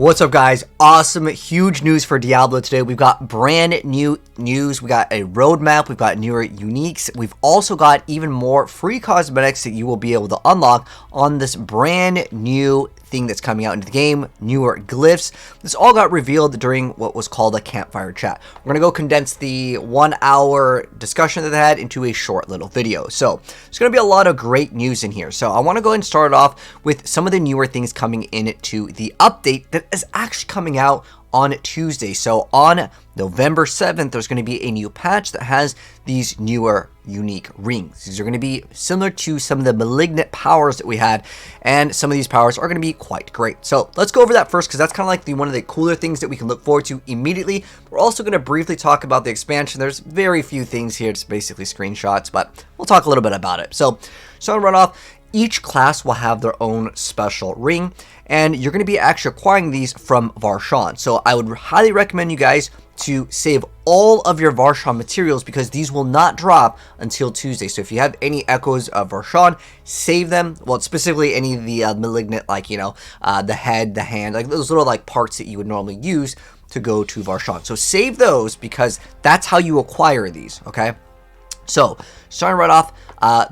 What's up, guys? Awesome, huge news for Diablo today. We've got brand new news. We got a roadmap. We've got newer uniques. We've also got even more free cosmetics that you will be able to unlock on this brand new thing that's coming out into the game, newer glyphs. This all got revealed during what was called a campfire chat. We're going to go condense the 1 hour discussion that they had into a short little video. So there's going to be a lot of great news in here. So I want to go ahead and start off with some of the newer things coming into the update that is actually coming out on Tuesday. So on November 7th, there's going to be a new patch that has these newer unique rings. These are going to be similar to some of the malignant powers that we had, and some of these powers are going to be quite great. So let's go over that first, because that's kind of like one of the cooler things that we can look forward to immediately. We're also going to briefly talk about the expansion. There's very few things here. It's basically screenshots, but we'll talk a little bit about it. So to run off, each class will have their own special ring, and you're going to be actually acquiring these from Varshan. So I would highly recommend you guys to save all of your Varshan materials, because these will not drop until Tuesday. So if you have any echoes of Varshan, save them. Well, specifically any of the malignant, like, the head, the hand, like those little like parts that you would normally use to go to Varshan. So save those, because that's how you acquire these, okay? So, starting right off,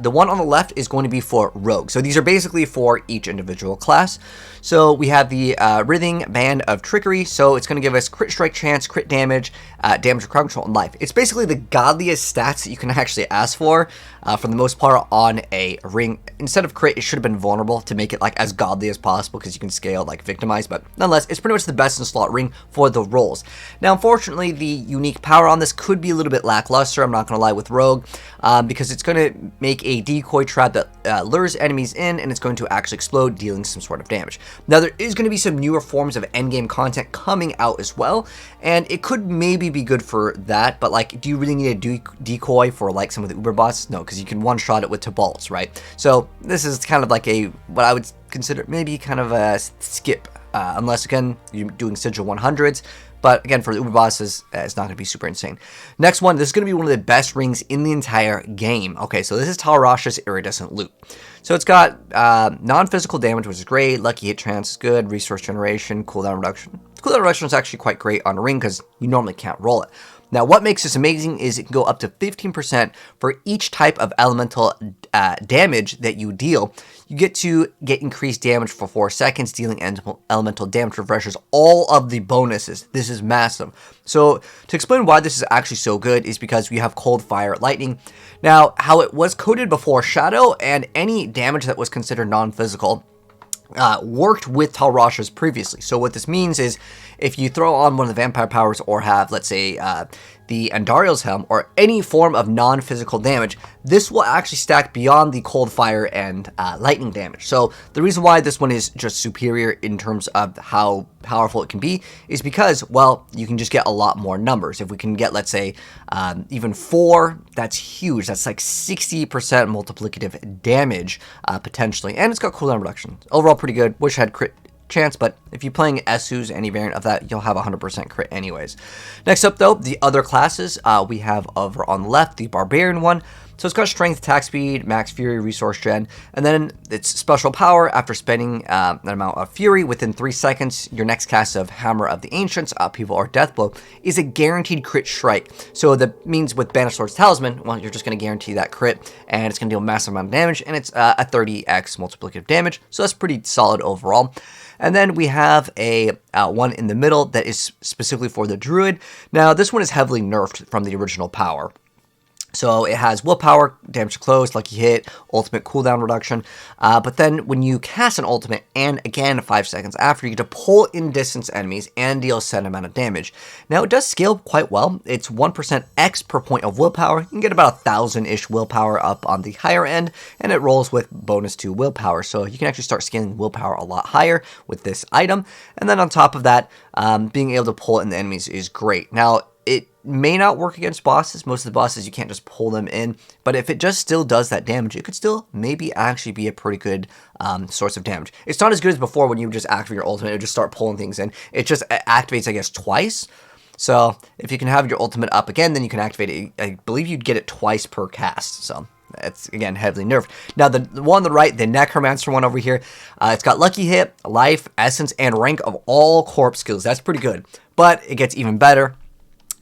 the one on the left is going to be for Rogue. So these are basically for each individual class. So we have the Writhing Band of Trickery. So it's going to give us crit strike chance, crit damage, damage to crowd control, and life. It's basically the godliest stats that you can actually ask for the most part on a ring. Instead of crit, it should have been vulnerable to make it like as godly as possible, because you can scale like victimize. But nonetheless, it's pretty much the best in slot ring for the rolls. Now, unfortunately, the unique power on this could be a little bit lackluster. I'm not going to lie with Rogue, because it's going to make a decoy trap that lures enemies in, and it's going to actually explode, dealing some sort of damage. Now, there is going to be some newer forms of endgame content coming out as well, and it could maybe be good for that. But like, do you really need a decoy for like some of the Uber bots? No, because you can one-shot it with Tabalts, right? So this is kind of like what I would consider maybe kind of a skip, unless again you're doing sigil 100s. But again, for the Uber bosses, it's not going to be super insane. Next one, this is going to be one of the best rings in the entire game. Okay, so this is Talrash's Iridescent Loot. So it's got non-physical damage, which is great. Lucky hit chance is good. Resource generation, cooldown reduction. Cooldown reduction is actually quite great on a ring, because you normally can't roll it. Now, what makes this amazing is it can go up to 15% for each type of elemental damage that you deal. You get increased damage for 4 seconds, dealing elemental damage refreshes all of the bonuses. This is massive. So to explain why this is actually so good is because we have cold, fire, lightning. Now, how it was coded before, shadow and any damage that was considered non-physical worked with Talrash's previously. So what this means is, if you throw on one of the vampire powers, or have, let's say, the Andariel's Helm, or any form of non-physical damage, this will actually stack beyond the cold, fire, and lightning damage. So the reason why this one is just superior in terms of how powerful it can be is because, well, you can just get a lot more numbers. If we can get, let's say, even 4, that's huge. That's like 60% multiplicative damage, potentially. And it's got cooldown reduction. Overall, pretty good. Wish I had crit chance, but if you're playing Esus, any variant of that, you'll have 100% crit anyways. Next up, though, the other classes. We have over on the left, the Barbarian one. So it's got strength, attack speed, max fury, resource gen, and then its special power. After spending an amount of fury within 3 seconds, your next cast of Hammer of the Ancients, Upheaval, or Deathblow is a guaranteed crit strike. So that means with Banished Lord's Talisman, well, you're just going to guarantee that crit, and it's going to deal a massive amount of damage, and it's a 30x multiplicative damage. So that's pretty solid overall. And then we have a one in the middle that is specifically for the Druid. Now, this one is heavily nerfed from the original power. So it has willpower, damage to close, lucky hit, ultimate cooldown reduction. But then when you cast an ultimate, and again 5 seconds after, you get to pull in distance enemies and deal a set amount of damage. Now, it does scale quite well. It's 1% X per point of willpower. You can get about 1,000-ish willpower up on the higher end, and it rolls with bonus to willpower. So you can actually start scaling willpower a lot higher with this item. And then on top of that, being able to pull in the enemies is great. Now, it may not work against bosses. Most of the bosses, you can't just pull them in. But if it just still does that damage, it could still maybe actually be a pretty good source of damage. It's not as good as before when you just activate your ultimate and just start pulling things in. It just activates, I guess, twice. So if you can have your ultimate up again, then you can activate it. I believe you'd get it twice per cast. So it's, again, heavily nerfed. Now, the one on the right, the Necromancer one over here, it's got Lucky Hit, Life, Essence, and Rank of all corpse skills. That's pretty good. But it gets even better.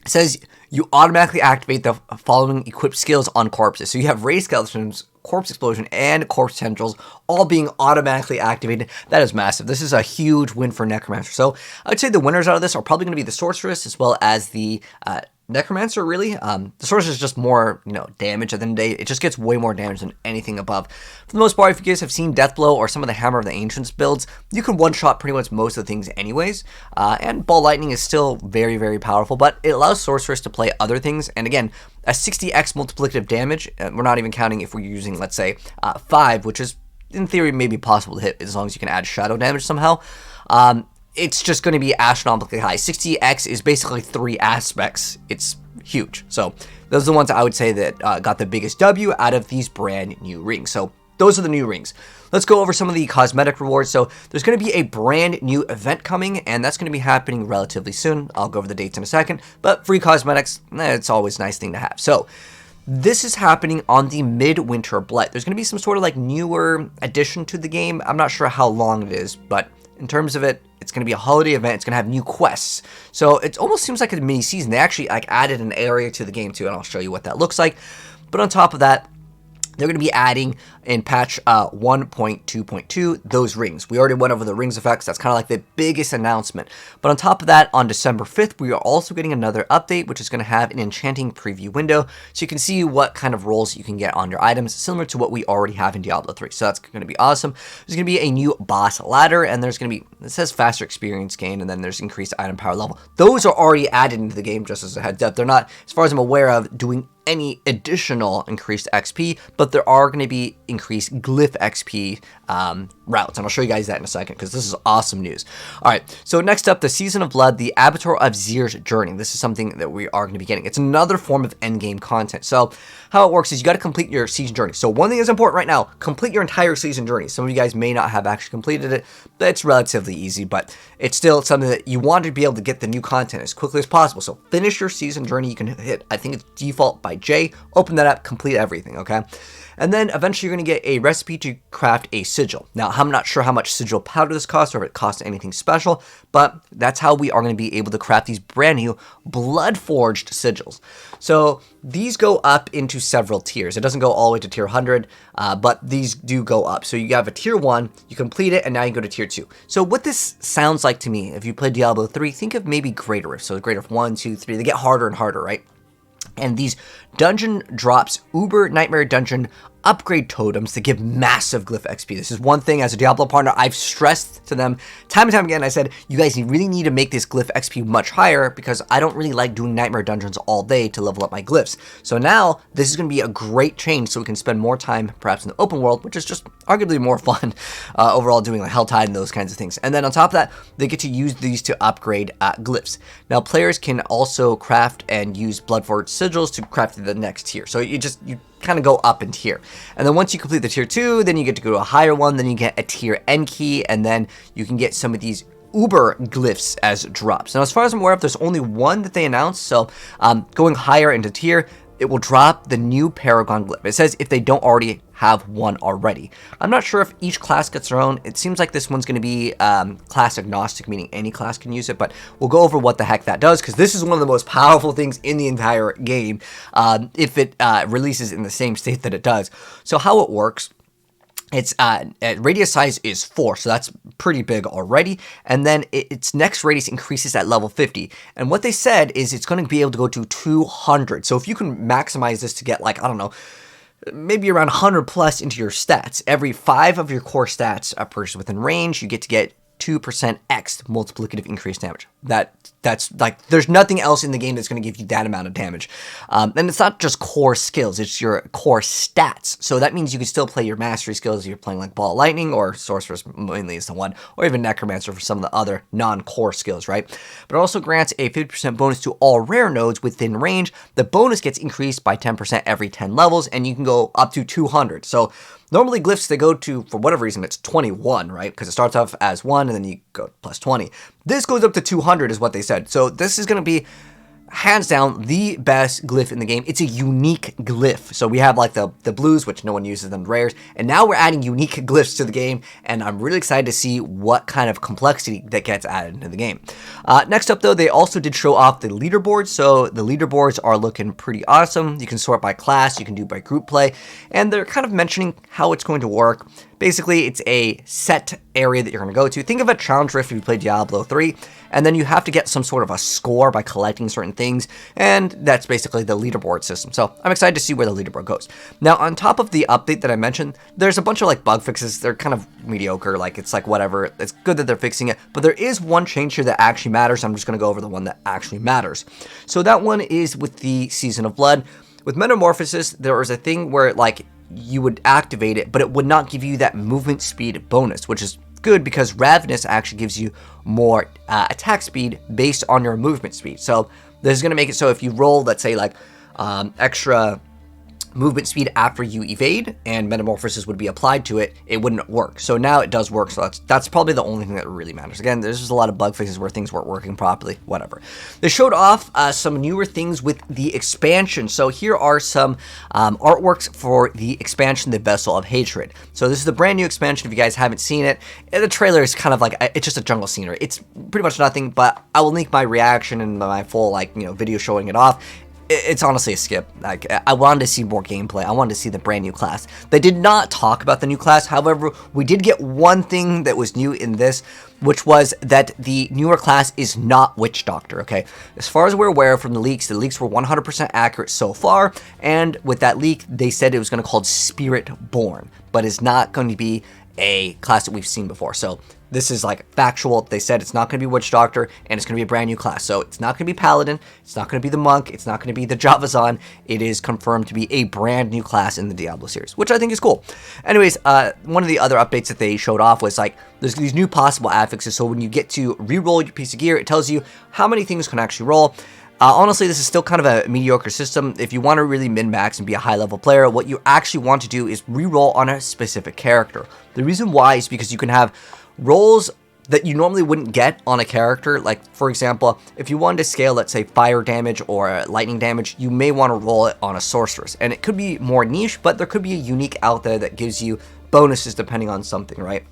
It says you automatically activate the following equipped skills on corpses. So you have Ray Skeletons, Corpse Explosion, and Corpse Tendrils all being automatically activated. That is massive. This is a huge win for Necromancer. So I would say the winners out of this are probably going to be the Sorceress as well as the Necromancer, really. The Sorceress is just more, damage at the end of the day. It just gets way more damage than anything above. For the most part, if you guys have seen Deathblow or some of the Hammer of the Ancients builds, you can one-shot pretty much most of the things anyways. And Ball Lightning is still very, very powerful, but it allows Sorceress to play other things. And again, a 60x multiplicative damage, we're not even counting if we're using, let's say, 5, which is, in theory, maybe possible to hit as long as you can add shadow damage somehow. It's just going to be astronomically high. 60x is basically 3 aspects. It's huge. So those are the ones I would say that got the biggest W out of these brand new rings. So those are the new rings. Let's go over some of the cosmetic rewards. So there's going to be a brand new event coming, and that's going to be happening relatively soon. I'll go over the dates in a second. But free cosmetics, it's always a nice thing to have. So this is happening on the Midwinter Blight. There's going to be some sort of newer addition to the game. I'm not sure how long it is, but in terms of it, it's going to be a holiday event. It's going to have new quests. So it almost seems like a mini season. They actually added an area to the game too, and I'll show you what that looks like. But on top of that, they're going to be adding in patch 1.2.2 those rings. We already went over the rings effects. That's kind of like the biggest announcement. But on top of that, on December 5th, we are also getting another update, which is going to have an enchanting preview window. So you can see what kind of rolls you can get on your items, similar to what we already have in Diablo 3. So that's going to be awesome. There's going to be a new boss ladder, and there's going to be, it says faster experience gain, and then there's increased item power level. Those are already added into the game, just as a heads up. They're not, as far as I'm aware of, doing any additional increased XP, but there are going to be increased glyph XP routes, and I'll show you guys that in a second because this is awesome news. All right, so next up, the Season of Blood, the Abattoir of Zir's Journey. This is something that we are going to be getting. It's another form of endgame content. So how it works is you got to complete your season journey. So one thing is important right now, complete your entire season journey. Some of you guys may not have actually completed it, but it's relatively easy, but it's still something that you want to be able to get the new content as quickly as possible. So finish your season journey. You can hit, I think it's default by J, open that up, complete everything, okay? And then eventually you're going to get a recipe to craft a sigil. Now, I'm not sure how much sigil powder this costs or if it costs anything special, but that's how we are going to be able to craft these brand new blood-forged sigils. So these go up into several tiers. It doesn't go all the way to tier 100, but these do go up. So you have a tier 1, you complete it, and now you go to tier 2. So what this sounds like to me, if you play Diablo 3, think of maybe Greater Rift. So Greater Rift 1, 2, 3, they get harder and harder, right? And these dungeon drops, Uber Nightmare Dungeon upgrade totems to give massive glyph XP. This is one thing as a Diablo partner I've stressed to them time and time again. I said, you guys really need to make this glyph XP much higher because I don't really like doing nightmare dungeons all day to level up my glyphs. So now this is going to be a great change so we can spend more time perhaps in the open world, which is just arguably more fun overall, doing like Helltide and those kinds of things. And then on top of that, they get to use these to upgrade glyphs. Now players can also craft and use Bloodforged sigils to craft the next tier. So you kind of go up in tier. And then once you complete the tier 2, then you get to go to a higher one, then you get a tier N key, and then you can get some of these Uber glyphs as drops. Now, as far as I'm aware of, there's only one that they announced, so going higher into tier, it will drop the new Paragon glyph. It says if they don't already have one already. I'm not sure if each class gets their own. It seems like this one's going to be class agnostic, meaning any class can use it, but we'll go over what the heck that does, because this is one of the most powerful things in the entire game if it releases in the same state that it does. So how it works, its radius size is 4, so that's pretty big already. And then its next radius increases at level 50. And what they said is it's going to be able to go to 200. So if you can maximize this to get, like, I don't know, maybe around 100 plus into your stats, every 5 of your core stats are purchased within range, you get to get 2% X multiplicative increased damage. That's like, there's nothing else in the game that's going to give you that amount of damage. And it's not just core skills, it's your core stats. So that means you can still play your mastery skills if you're playing like Ball Lightning, or Sorceress mainly is the one, or even Necromancer for some of the other non-core skills, right? But it also grants a 50% bonus to all rare nodes within range. The bonus gets increased by 10% every 10 levels, and you can go up to 200. So normally glyphs, they go to, for whatever reason, it's 21, right? Because it starts off as 1 and then you go plus 20. This goes up to 200 is what they said. So this is going to be hands down the best glyph in the game. It's a unique glyph. So we have like the blues, which no one uses them, rares, and now we're adding unique glyphs to the game, and I'm really excited to see what kind of complexity that gets added into the game. Next up though, they also did show off the leaderboards. So the leaderboards are looking pretty awesome. You can sort by class, you can do by group play, and they're kind of mentioning how it's going to work. Basically, it's a set area that you're going to go to. Think of a challenge rift if you play Diablo 3, and then you have to get some sort of a score by collecting certain things, and that's basically the leaderboard system. So I'm excited to see where the leaderboard goes. Now, on top of the update that I mentioned, there's a bunch of like bug fixes. They're kind of mediocre, like it's like whatever. It's good that they're fixing it, but there is one change here that actually matters. I'm just going to go over the one that actually matters. So that one is with the Season of Blood. With Metamorphosis, there was a thing where like you would activate it, but it would not give you that movement speed bonus, which is good because Ravenous actually gives you more attack speed based on your movement speed. So this is going to make it so if you roll, let's say like extra movement speed after you evade and Metamorphosis would be applied to it, it wouldn't work. So now it does work, so that's probably the only thing that really matters. Again, there's just a lot of bug fixes where things weren't working properly, whatever. They showed off some newer things with the expansion. So here are some artworks for the expansion, the Vessel of Hatred. So this is the brand new expansion if you guys haven't seen it. The trailer is kind of like, it's just a jungle scenery. It's pretty much nothing, but I will link my reaction and my full video showing it off. It's honestly a skip. Like, I wanted to see more gameplay. I wanted to see the brand new class. They did not talk about the new class. However, we did get one thing that was new in this, which was that the newer class is not Witch Doctor, okay? As far as we're aware from the leaks were 100% accurate so far, and with that leak, they said it was going to be called Spirit Born, but it's not going to be a class that we've seen before. So this is like factual. They said it's not going to be Witch Doctor, and it's going to be a brand new class. So it's not going to be Paladin, it's not going to be the Monk, it's not going to be the Javazan. It is confirmed to be a brand new class in the Diablo series, which I think is cool. Anyways, one of the other updates that they showed off was like there's these new possible affixes. So when you get to re-roll your piece of gear, it tells you how many things can actually roll. Honestly, this is still kind of a mediocre system. If you want to really min-max and be a high-level player, what you actually want to do is re-roll on a specific character. The reason why is because you can have rolls that you normally wouldn't get on a character. Like, for example, if you wanted to scale, let's say, fire damage or lightning damage, you may want to roll it on a sorceress. And it could be more niche, but there could be a unique out there that gives you bonuses depending on something, right?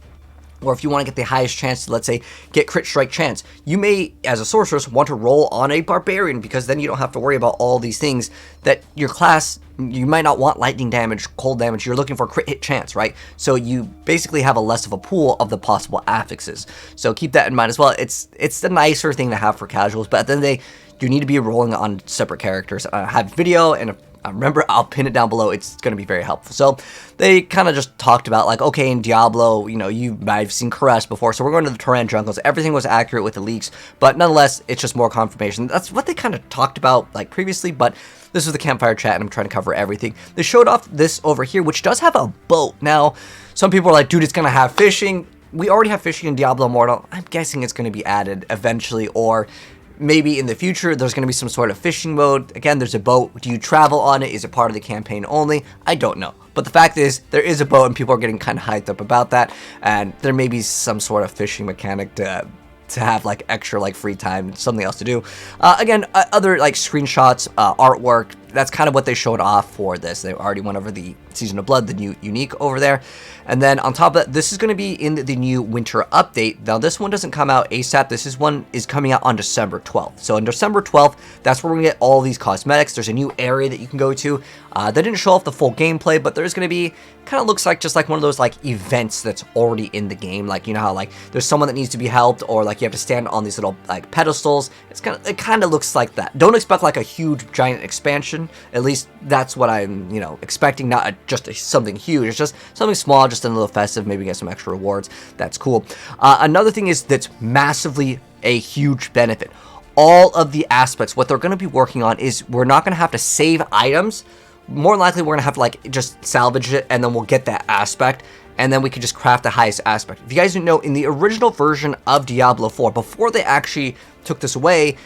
Or if you want to get the highest chance to, let's say, get crit strike chance, you may, as a sorceress, want to roll on a barbarian because then you don't have to worry about all these things that your class, you might not want lightning damage, cold damage, you're looking for crit hit chance, right? So you basically have a less of a pool of the possible affixes. So keep that in mind as well. It's the nicer thing to have for casuals, but at the end of the day, you need to be rolling on separate characters. I have video, and remember, I'll pin it down below. It's going to be very helpful. So they kind of just talked about like, okay, in Diablo, you might have seen Caress before, so we're going to the Turan jungles. Everything was accurate with the leaks, but nonetheless, it's just more confirmation. That's what they kind of talked about like previously, but this is the campfire chat, and I'm trying to cover everything. They showed off this over here, which does have a boat. Now, some people are like, dude, it's going to have fishing. We already have fishing in Diablo Immortal. I'm guessing it's going to be added eventually, or maybe in the future, there's going to be some sort of fishing mode. Again, there's a boat. Do you travel on it? Is it part of the campaign only? I don't know. But the fact is, there is a boat, and people are getting kind of hyped up about that. And there may be some sort of fishing mechanic to have like extra like free time, something else to do. Again, other like screenshots, artwork. That's kind of what they showed off for this. They already went over the Season of Blood, the new unique over there. And then on top of that, this is going to be in the new winter update. Now, this one doesn't come out ASAP. This one is coming out on December 12th. So on December 12th, that's where we're going to get all these cosmetics. There's a new area that you can go to. They didn't show off the full gameplay, but there's going to be, kind of looks like just like one of those like events that's already in the game. Like, you know how like there's someone that needs to be helped, or like you have to stand on these little like pedestals. It kind of looks like that. Don't expect like a huge giant expansion. At least that's what I'm, expecting. Not just something huge. It's just something small, just a little festive. Maybe get some extra rewards. That's cool. Another thing is that's massively a huge benefit. All of the aspects, what they're going to be working on is we're not going to have to save items. More likely, we're going to have to like just salvage it, and then we'll get that aspect, and then we can just craft the highest aspect. If you guys didn't know, in the original version of Diablo 4, before they actually took this away,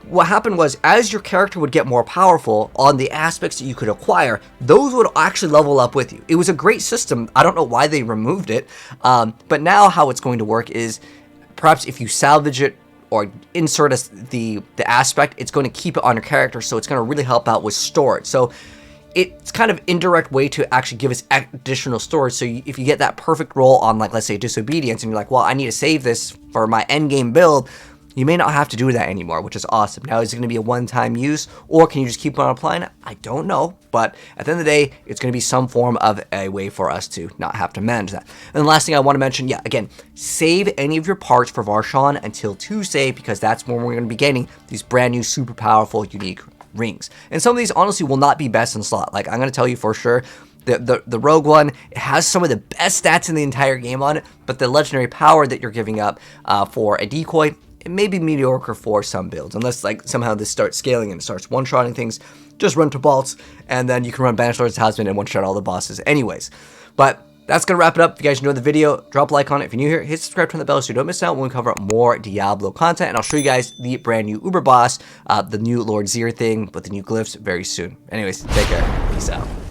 what happened was as your character would get more powerful on the aspects that you could acquire, those would actually level up with you. It was a great system. I don't know why they removed it, but now how it's going to work is perhaps if you salvage it or insert the aspect, it's going to keep it on your character, so it's going to really help out with storage. So it's kind of indirect way to actually give us additional storage. So if you get that perfect roll on, like, let's say Disobedience, and you're like, well, I need to save this for my end game build, you may not have to do that anymore, which is awesome. Now, is it going to be a one-time use, or can you just keep on applying it? I don't know, but at the end of the day, it's going to be some form of a way for us to not have to manage that. And the last thing I want to mention, yeah, again, save any of your parts for Varshan until Tuesday, because that's when we're going to be getting these brand new, super powerful, unique rings. And some of these, honestly, will not be best in slot. Like, I'm going to tell you for sure, the rogue one, it has some of the best stats in the entire game on it, but the legendary power that you're giving up for a decoy, it may be mediocre for some builds, unless like somehow this starts scaling and starts one-shotting things. Just run to bolts, and then you can run Banished Lord's Talisman and one-shot all the bosses anyways. But that's going to wrap it up. If you guys enjoyed the video, drop a like on it. If you're new here, hit subscribe, turn the bell so you don't miss out when we cover more Diablo content. And I'll show you guys the brand new Uber boss, the new Lord Zir thing with the new glyphs very soon. Anyways, take care. Peace out.